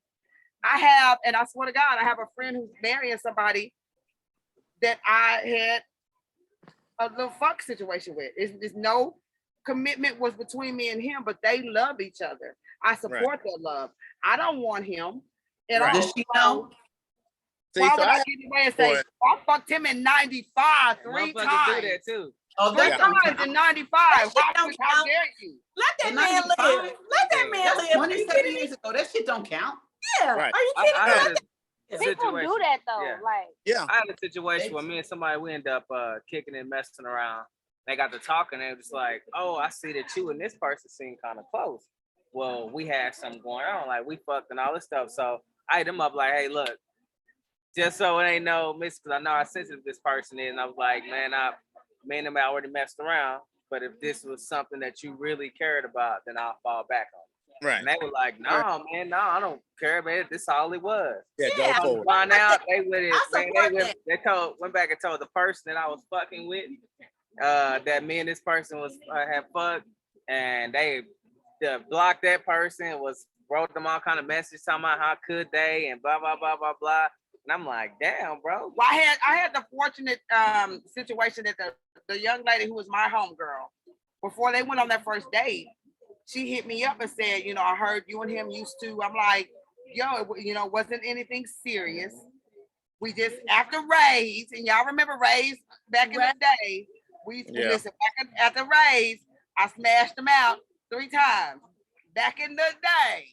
I have, and I swear to God, I have a friend who's marrying somebody that I had a little fuck situation with. It's no commitment was between me and him, but they love each other. I support their love. I don't want him at all. Does she know? Why would I get away and say, I fucked him in 95 3 times? Do that too. Oh, 3 times in 95. How dare you? Let that man live. Let that man live. 27 years ago, that shit don't count. Yeah. Right. Are you kidding me? People do that though. Yeah. Like, I had a situation where me and somebody, we end up kicking and messing around. They got to talking and it was like, oh, I see that you and this person seem kind of close. Well, we had something going on, like we fucked and all this stuff. So I hit them up like, hey, look, just so it ain't no miss, because I know how sensitive this person is. And I was like, man, me and them already messed around. But if this was something that you really cared about, then I'll fall back on it. Right. And they were like, no, man, no, I don't care, man. This all it was. Yeah, go forward. Find out they with it. Man, they went back and told the person that I was fucking with that me and this person was had fucked, and they blocked that person, wrote them all kind of messages talking about how could they and blah blah blah blah blah. And I'm like, damn, bro. Well, I had the fortunate situation that the young lady who was my homegirl, before they went on their first date, she hit me up and said, you know, I heard you and him used to. I'm like, yo, you know, wasn't anything serious. We just, after Ray's, and y'all remember Ray's back in the day, listen, back at the Ray's, I smashed them out 3 times. Back in the day,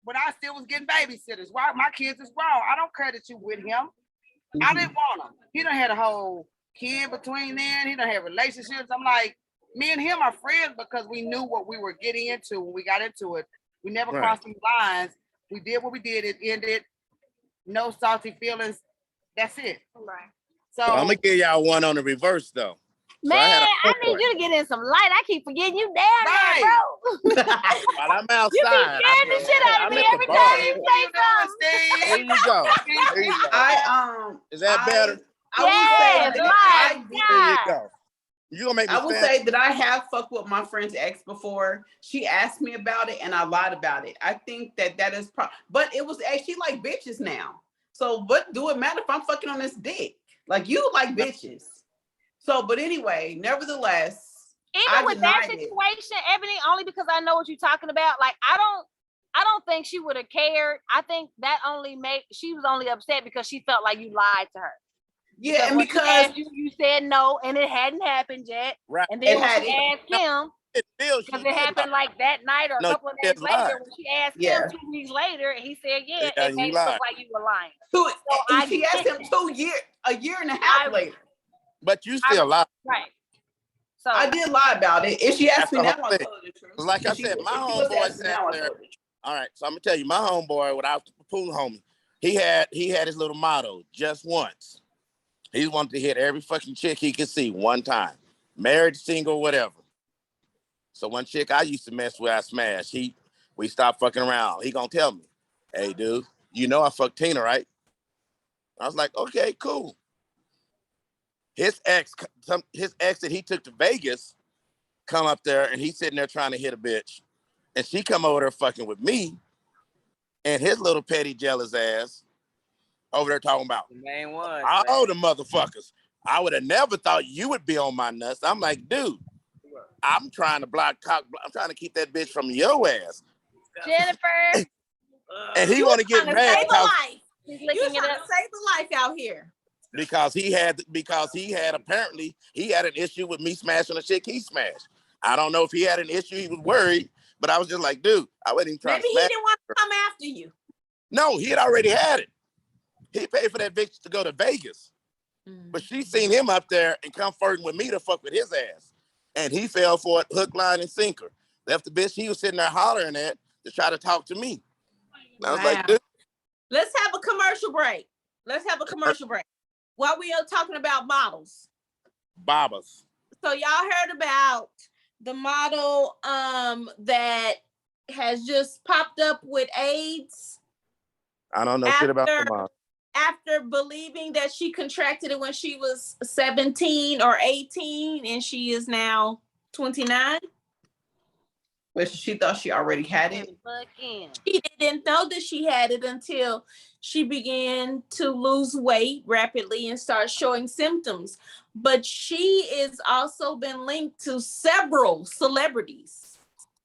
when I still was getting babysitters, why my kids is grown. I don't care that you with him. I didn't want him. He done had a whole kid between then. He done had relationships. I'm like, me and him are friends because we knew what we were getting into when we got into it. We never crossed any lines. We did what we did. It ended. No salty feelings. That's it. right. So I'm gonna give y'all one on the reverse though. Man, I need you to get in some light. I keep forgetting you down there, bro. While I'm outside, You be scaring the shit out of me every time you say something. There you go. There you go. Is that better? Yes, my There you go. You gonna make me I will say that I have fucked with my friend's ex before. She asked me about it and I lied about it. I think that is but it was actually like bitches now. So what do it matter if I'm fucking on this dick? Like you like bitches. So, but anyway, nevertheless, even with that situation, Ebony, only because I know what you're talking about. Like, I don't think she would have cared. I think that she was only upset because she felt like you lied to her. Yeah, and because you said no, and it hadn't happened yet. Right. And then when she asked him, because it happened like that night or a couple of days later, when she asked him 2 weeks later, and he said, yeah, it made it look like you were lying. And she asked him a year and a half later. But you still lie. Right. So I did lie about it. If she asked me now, I'll tell the truth. Like I said, my homeboy sat there. All right, so I'm gonna tell you, my homeboy, without the pool homie, he had his little motto, just once. He wanted to hit every fucking chick he could see one time. Married, single, whatever. So one chick I used to mess with, I smashed. We stopped fucking around. He gonna tell me, hey dude, you know I fucked Tina, right? I was like, okay, cool. His ex that he took to Vegas come up there and he's sitting there trying to hit a bitch. And she come over there fucking with me and his little petty jealous ass over there talking about the main one. All the motherfuckers. I would have never thought you would be on my nuts. I'm like, dude, I'm trying to I'm trying to keep that bitch from your ass. Jennifer. And he want to get trying to mad save a life. He's You licking trying it to up. save a life out here. because he had apparently he had an issue with me smashing a chick he smashed. I don't know if he had an issue. He was worried, but I was just like, dude, I wasn't even trying Maybe to he smash. didn't want to come after you. No, he had already had it. He paid for that bitch to go to Vegas. But she seen him up there and come flirting with me to fuck with his ass. And he fell for it, hook, line, and sinker. Left the bitch he was sitting there hollering at to try to talk to me. And I was like, dude. Let's have a commercial break. While we are talking about models. Babas. So y'all heard about the model that has just popped up with AIDS? I don't know shit about the model. After believing that she contracted it when she was 17 or 18 and she is now 29. But she thought she already had it. She didn't know that she had it until she began to lose weight rapidly and start showing symptoms. But she is also been linked to several celebrities.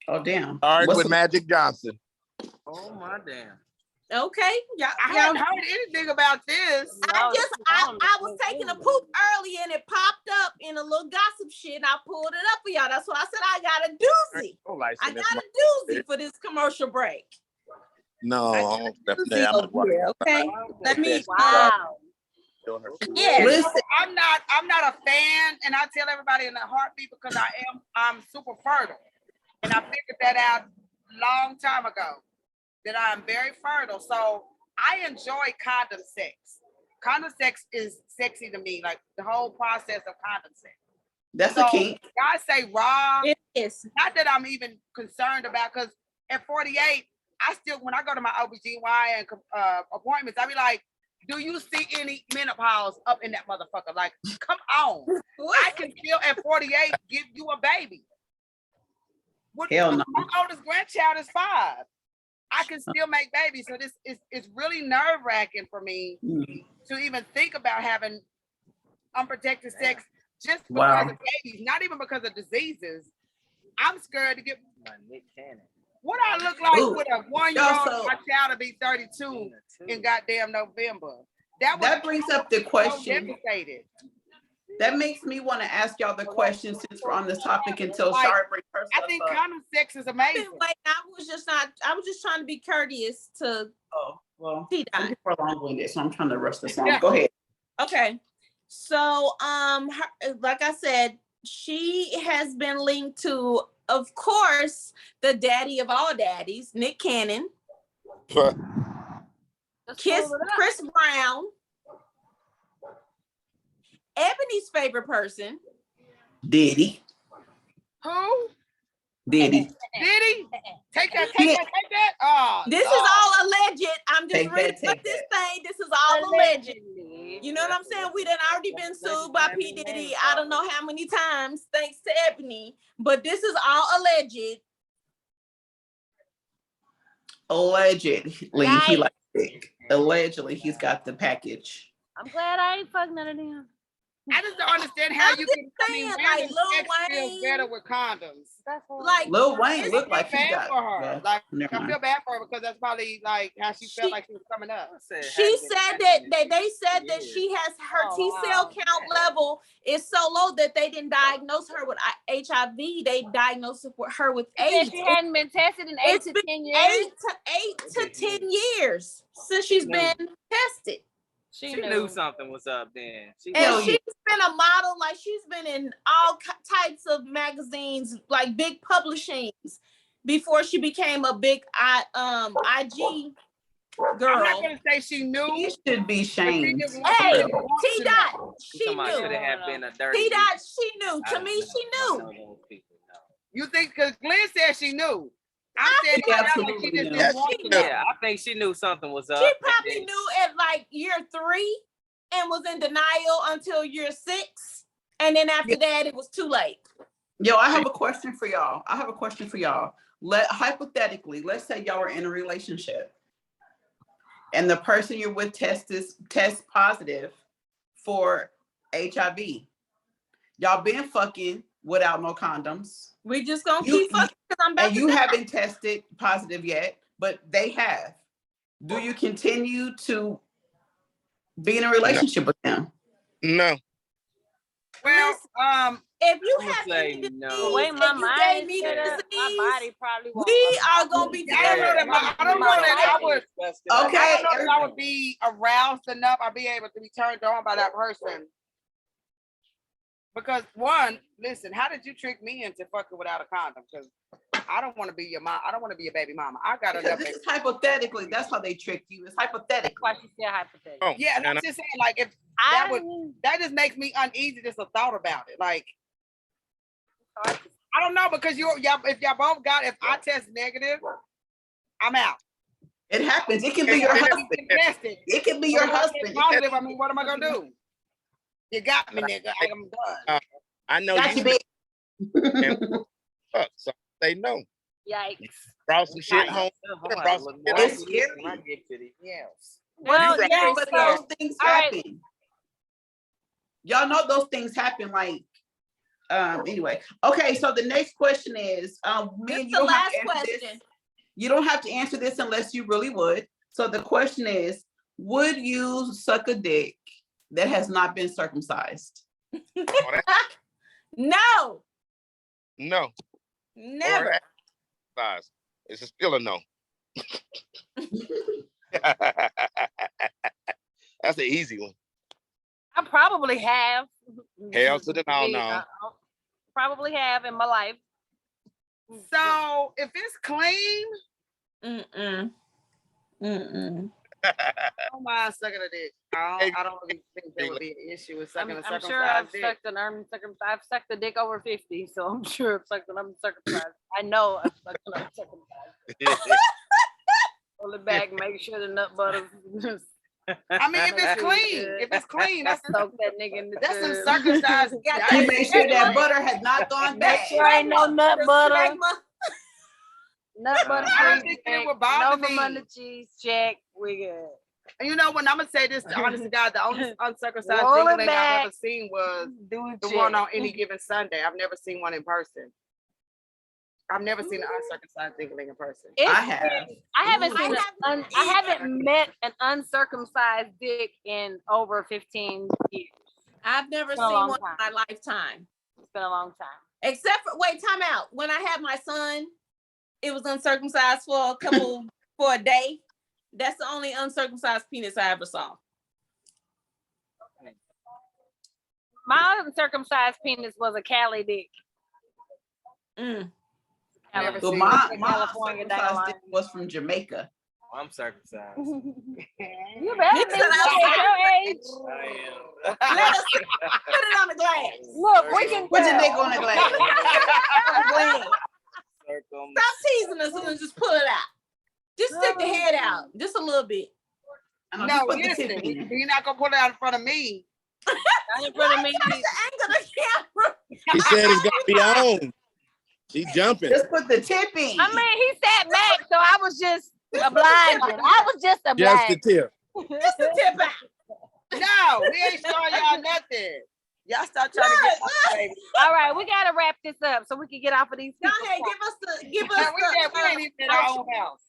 Oh, damn. All right, with Magic Johnson. Oh, my damn. Okay. I haven't heard anything about this. I was taking a poop earlier and it popped up in a little gossip shit and I pulled it up for y'all. That's why I said I got a doozy. I got a doozy for this commercial break. No, definitely. Okay. Let me. Wow. Yeah. Listen, I'm not a fan, and I tell everybody in a heartbeat because I'm super fertile, and I figured that out long time ago that I am very fertile. So I enjoy condom sex. Condom sex is sexy to me, like the whole process of condom sex. That's a kink. Guys say raw. It is. Not that I'm even concerned about, because at 48, I still, when I go to my OBGYN appointments, I be like, do you see any menopause up in that motherfucker? Like, come on. I can still at 48 give you a baby. Hell no. My oldest grandchild is 5. I can still make babies. So this is really nerve-wracking for me to even think about having unprotected sex just because of babies, not even because of diseases. I'm scared to get what I look like with a 1-year-old. My child will be 32 in goddamn November. That brings up the question. So devastated. That makes me want to ask y'all the question since we're on this topic until Shari brings her stuff I think up. condom sex is amazing. I was just trying to be courteous to. Oh, well, T-Dot. we're long-winded, so I'm trying to rush this on. Go ahead. Okay. So, like I said, she has been linked to, of course, the daddy of all daddies, Nick Cannon. Chris Brown. Ebony's favorite person. Diddy. Who? Diddy. Diddy? Take that. Oh, this is all alleged. I'm just reading what this thing. This is all alleged. You know what I'm saying? We done already been sued by P. Diddy. I don't know how many times, thanks to Ebony. But this is all alleged. Allegedly, he likes it. Allegedly, he's got the package. I'm glad I ain't fucked none of them. I just don't understand how you can like Lil Wayne better with condoms. Like Lil Wayne looked like he got for her. well, like I feel bad for her because that's probably like how she felt like she was coming up. She said that they said that she has her T cell count level is so low that they didn't diagnose her with HIV. They diagnosed her with AIDS. She hadn't been tested in 8 to 10 years. 8 to 10 years since she's been tested. She knew something was up then. She's been a model, like she's been in all types of magazines, like big publishings, before she became a big IG girl. I'm not gonna say she knew. She should be shamed. Hey, T-Dot, she knew. T-Dot, she knew. To me, she knew. You think because Glenn said she knew? I said absolutely knew. Yeah, I think she knew something was up. She probably knew at like year 3 and was in denial until year 6. And then after that, it was too late. Yo, I have a question for y'all. Hypothetically, let's say y'all are in a relationship and the person you're with tests positive for HIV. Y'all been fucking without no condoms. We just gonna keep fucking because I'm about and you haven't tested positive yet, but they have. do you continue to be in a relationship with him? No. Well, if you I'ma have say any no. disease, The way my if you mind gave is me set the up, my disease, body probably won't. we are gonna be I don't know together. that I don't know that I would. Okay, I don't know if I would be aroused enough. I'd be able to be turned on by that person. Because one, listen, how did you trick me into fucking without a condom? Because I don't want to be your mom. I don't want to be your baby mama. I got because enough. this is hypothetically. That's how they trick you. It's hypothetically. Why she said hypothetical? Oh, Yeah, and I'm and just saying, like, if that just makes me uneasy just a thought about it. Like, I don't know, because y'all if y'all both got, if I test negative, I'm out. It happens. It can be your husband. It can be your husband. Positive, I mean, what am I gonna do? You got me, nigga. I'm done. I know Got you, you. bitch. Fuck, so they know. Yikes. Brought some shit home. It's scary. When I get to the yes. Well, You yeah, right, but so, those things all right. happen. Y'all know those things happen. Like, anyway. Okay, so the next question is, This you the don't have last to answer question. this. You don't have to answer this unless you really would. So the question is, would you suck a dick that has not been circumcised? No, No. never. Size. It's still a no. That's an easy one. I probably have. Hell to the no. Probably have in my life. So if it's clean, I don't mind sucking a dick. I don't really think there would be an issue with sucking a I'm sure I've circumcised dick. sucked an uncircumcised. I've sucked a dick over 50, so I'm sure I've sucked an uncircumcised. I know I've sucked an uncircumcised. Pull it back, make sure the nut butter. I mean, if it's clean, that's Soak that nigga in the some tub. circumcised. You make sure that butter has not gone Make bad. sure ain't no nut butter. Smegma. Nut butter I don't free. think it check. would bother No me. from under cheese. Check. We good. And you know, when I'm gonna say this, honest to God, the only uncircumcised Roll it dingling back. I've ever seen was Do it. the one on any given Sunday. I've never seen one in person. I've never seen an uncircumcised dingling in person. I have. I haven't Ooh. seen. I haven't met an uncircumcised dick in over 15 years. I've never Been a seen long one time. in my lifetime. It's been a long time. Except for time out. When I had my son, it was uncircumcised for a day. That's the only uncircumcised penis I ever saw. My uncircumcised penis was a Cali dick. Never So seen my California uncircumcised dick was from Jamaica. I'm circumcised. You better be Nixon, at your age. I am. Let us put it on the glass. Look, we can Put your tell. dick on the glass. Glass. Circum- Stop teasing us and just pull it out. Just stick the head out, just a little bit. I know, No, just put the listen, tip in. you're not gonna put it out in front of me. Not in front of me. That's the angle of the camera. He said it's gonna be on. She jumping. Just put the tip in. I mean, he sat back, so I was just obliging. I was just Just the obliging. tip. Just the tip out. No, we ain't showing y'all nothing. Y'all start trying to get my baby. All right, we gotta wrap this up so we can get off of these. Go people's ahead, phone. give us We ain't even in our own house.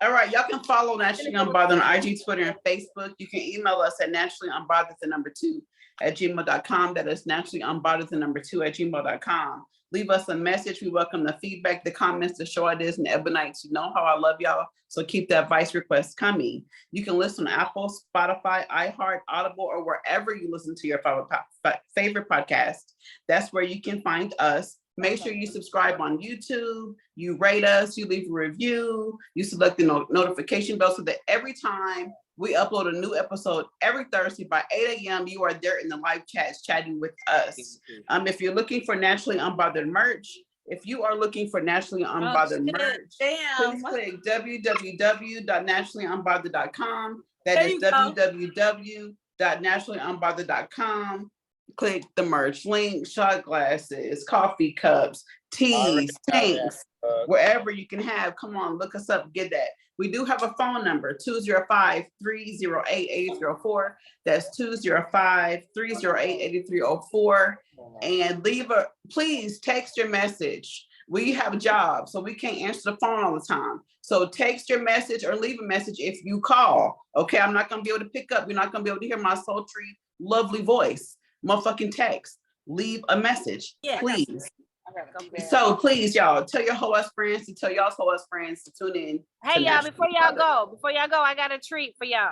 All right, y'all can follow Naturally Unbothered on IG, Twitter, and Facebook. You can email us at naturallyunbothered2@gmail.com. That is naturallyunbothered2@gmail.com. Leave us a message. We welcome the feedback, the comments, the show ideas, and the Ebonites. You know how I love y'all, so keep that voice request coming. You can listen on Apple, Spotify, iHeart, Audible, or wherever you listen to your favorite podcast. That's where you can find us. Make sure you subscribe on YouTube, you rate us, you leave a review, you select the notification bell so that every time we upload a new episode every Thursday by 8 a.m., you are there in the live chats chatting with us. If you're looking for Naturally Unbothered merch, if you are looking for Naturally Unbothered merch, please click www.naturallyunbothered.com. That is www.naturallyunbothered.com. Click the merch link, shot glasses, coffee cups, teas, tanks, wherever you can have. Come on, look us up, get that. We do have a phone number, 205-308-8304. That's 205-308-8304. And please text your message. We have jobs, so we can't answer the phone all the time. So text your message or leave a message if you call. Okay, I'm not gonna be able to pick up. You're not gonna be able to hear my sultry, lovely voice. Motherfucking text. Leave a message, please. So please, y'all, tell your whole ass friends to tell y'all's whole ass friends to tune in. Hey, y'all, before y'all go, I got a treat for y'all.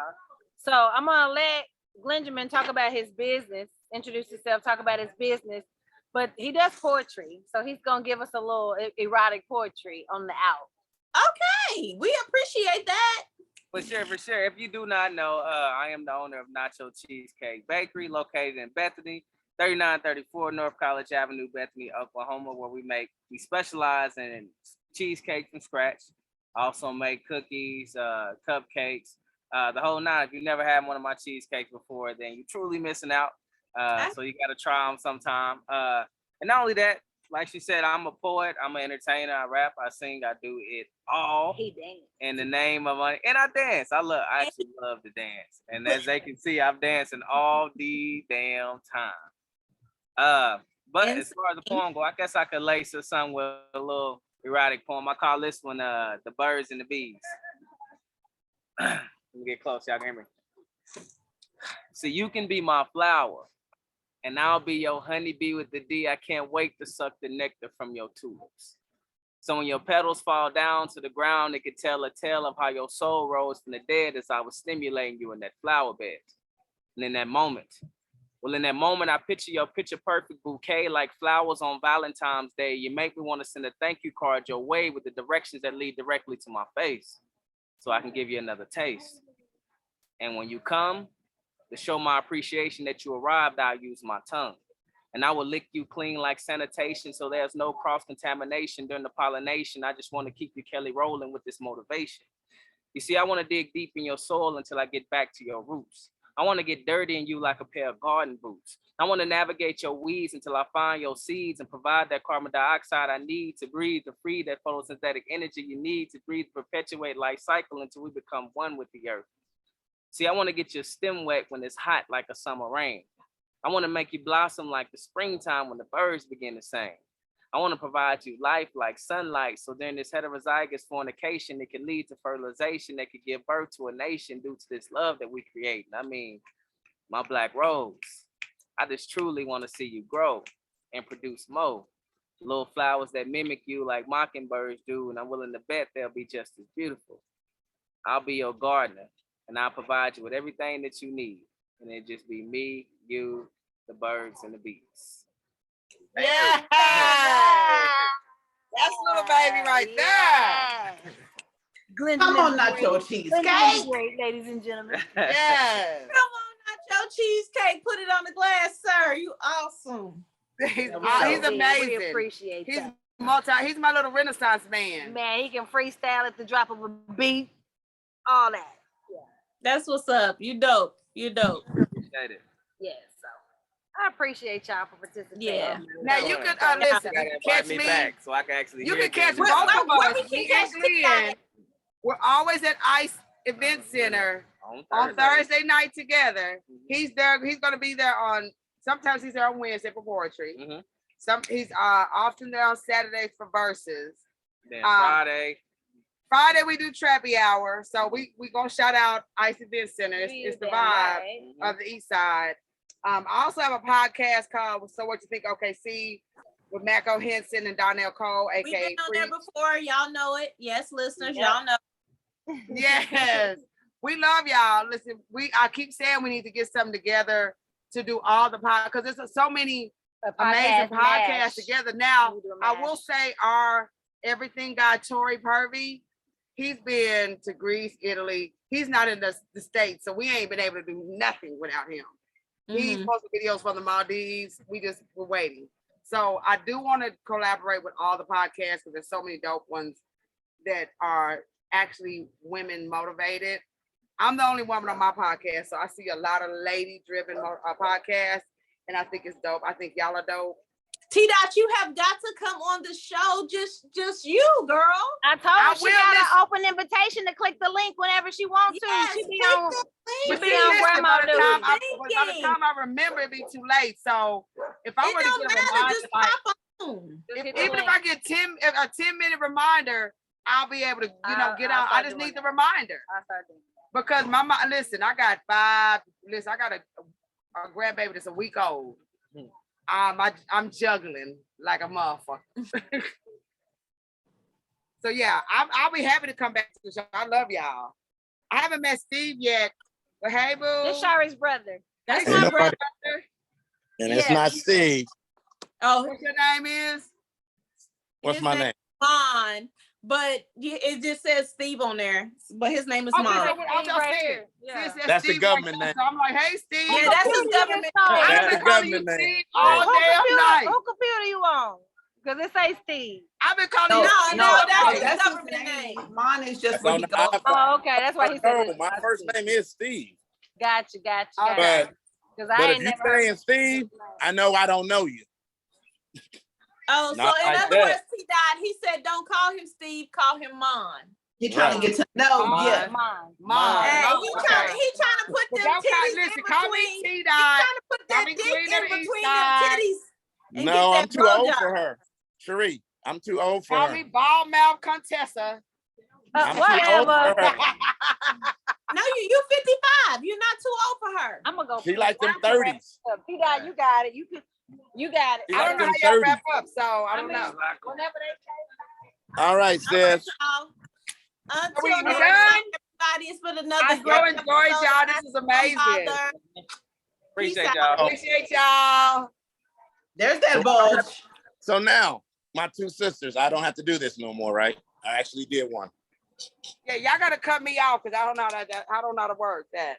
So I'm gonna let Glenjamin talk about his business, introduce himself, talk about his business. But he does poetry, so he's gonna give us a little erotic poetry on the out. Okay, we appreciate that. For sure. If you do not know, I am the owner of Nacho Cheesecake Bakery, located in Bethany, 3934 North College Avenue, Bethany, Oklahoma, where we specialize in cheesecake from scratch. Also make cookies, cupcakes, the whole nine. If you never had one of my cheesecakes before, then you're truly missing out. So you got to try them sometime. And not only that, like she said, I'm a poet, I'm an entertainer, I rap, I sing, I do it all. He dance. In the name of money. And I dance. I actually love to dance. And as they can see, I'm dancing all the damn time. But as far as the poem go, I guess I could lace or something with a little erotic poem. I call this one The Birds and the Bees. Let me get close, y'all can hear me. So you can be my flower, and I'll be your honeybee with the D. I can't wait to suck the nectar from your tulips. So when your petals fall down to the ground, it could tell a tale of how your soul rose from the dead as I was stimulating you in that flower bed. And in that moment, I picture your picture perfect bouquet like flowers on Valentine's Day. You make me want to send a thank you card your way with the directions that lead directly to my face so I can give you another taste. And when you come, to show my appreciation that you arrived, I'll use my tongue. And I will lick you clean like sanitation so there's no cross-contamination during the pollination. I just want to keep you Kelly rolling with this motivation. You see, I want to dig deep in your soul until I get back to your roots. I want to get dirty in you like a pair of garden boots. I want to navigate your weeds until I find your seeds and provide that carbon dioxide I need to breathe, to free that photosynthetic energy you need to breathe, perpetuate life cycle until we become one with the earth. See, I want to get your stem wet when it's hot like a summer rain. I want to make you blossom like the springtime when the birds begin to sing. I want to provide you life like sunlight, so during this heterozygous fornication, it can lead to fertilization that could give birth to a nation due to this love that we create. I mean, my black rose, I just truly want to see you grow and produce more. Little flowers that mimic you like mockingbirds do, and I'm willing to bet they'll be just as beautiful. I'll be your gardener, and I'll provide you with everything that you need. And it'll just be me, you, the birds, and the bees. Yeah. That's little baby right there. Glenn, Come on, Nacho Cheesecake. Ladies and gentlemen. Yes. Come on, Nacho Cheesecake. Put it on the glass, sir. You awesome. He's amazing. We appreciate that. He's my little Renaissance man. Man, he can freestyle at the drop of a beat. All that. Yeah. That's what's up. You dope. You dope. Appreciate it. Yeah, so I appreciate y'all for participating. Yeah. Now you could listen. You can catch me back so I can actually. You hear can catch things. both of us. Me and Glenn. We're always at Ice Event Center on Thursday night together. He's there. He's going to be there on. Sometimes he's there on Wednesday for poetry. Mm-hmm. He's often there on Saturdays for verses. Then Friday we do Trappy Hour. So we gonna shout out Ice Event Center. It's the vibe of the East Side. I also have a podcast called So What You Think OKC with Mako Henson and Donnell Cole, aka We've been on there before. Y'all know it. Yes, listeners, y'all know. Yes. We love y'all. Listen, I keep saying we need to get something together to do all the podcasts because there's so many amazing podcasts together. Now, I will say our Everything Guy, Tori Purvey, he's been to Greece, Italy. He's not in the States, so we ain't been able to do nothing without him. He's posted videos from the Maldives. We're waiting. So I do want to collaborate with all the podcasts because there's so many dope ones that are actually women motivated. I'm the only woman on my podcast, so I see a lot of lady-driven podcasts, and I think it's dope. I think y'all are dope. T-Dot, you have got to come on the show. Just you, girl. I told her she got an open invitation to click the link whenever she wants to. Yes, She be on grandma duty. By the time I remember, it'd be too late. So if I were to give a just pop on Even if I get a 10-minute reminder, I'll be able to, get out. I just need the reminder. Because my mom, listen, I got a grandbaby that's a week old. I'm juggling like a motherfucker. So yeah, I'll be happy to come back to the show. I love y'all. I haven't met Steve yet, but hey, boo. This Shari's brother. That's Ain't my nobody- brother. And it's Yeah. not Steve. Oh, What your name is? What's his my name name? is Mon, but it just says Steve on there. But his name is Okay, Mon. so I'll Steve just right say here. it. Yeah. Sis said That's the Steve government right there, name. So I'm like, hey, Steve. Yeah, that's his Computer you government. installed? I've That's been the calling you government name. Steve all Who damn computer? night. Who computer you on? Because it say Steve. I've been calling No, you Steve. no, all that's night. his That's his government name. Mine is just That's where on he the goes. iPhone. Oh, okay. That's why he said No, it. my first name is Steve. Gotcha. Okay. But Because but I if ain't you're never heard saying Steve, I know I don't know you. Oh, so Not in like other that. words, T Dot, he said, don't call him Steve, call him Mon. You're trying to get to know. Mine. Yeah. mine. Mine. Hey, Oh, he okay. trying to put But them y'all titties listen, in call me between. He T-Dot. trying to put Call that me dick Queen in of the East between them Side. titties. And No, get I'm that too old blowjob. for her. Cherie, I'm too old for Call her. me Ball Mouth Contessa. I'm too old Whatever. for her. No, you 55. You're not too old for her. I'm gonna go. She like them I'm gonna wrap 30s. it up. T-Dot, you got it. You got it. She I like don't know them how y'all 30s. wrap up, so I don't know. Whenever they change. All right, All right, sis. y'all. Until we next done? time, everybody, it's been another I so great enjoyed episode y'all. of This is Don't amazing. Bother. Appreciate Peace y'all. Appreciate y'all. There's that bulge. So now, my two sisters, I don't have to do this no more, right? I actually did one. Yeah, y'all gotta cut me off because I don't know how to work that.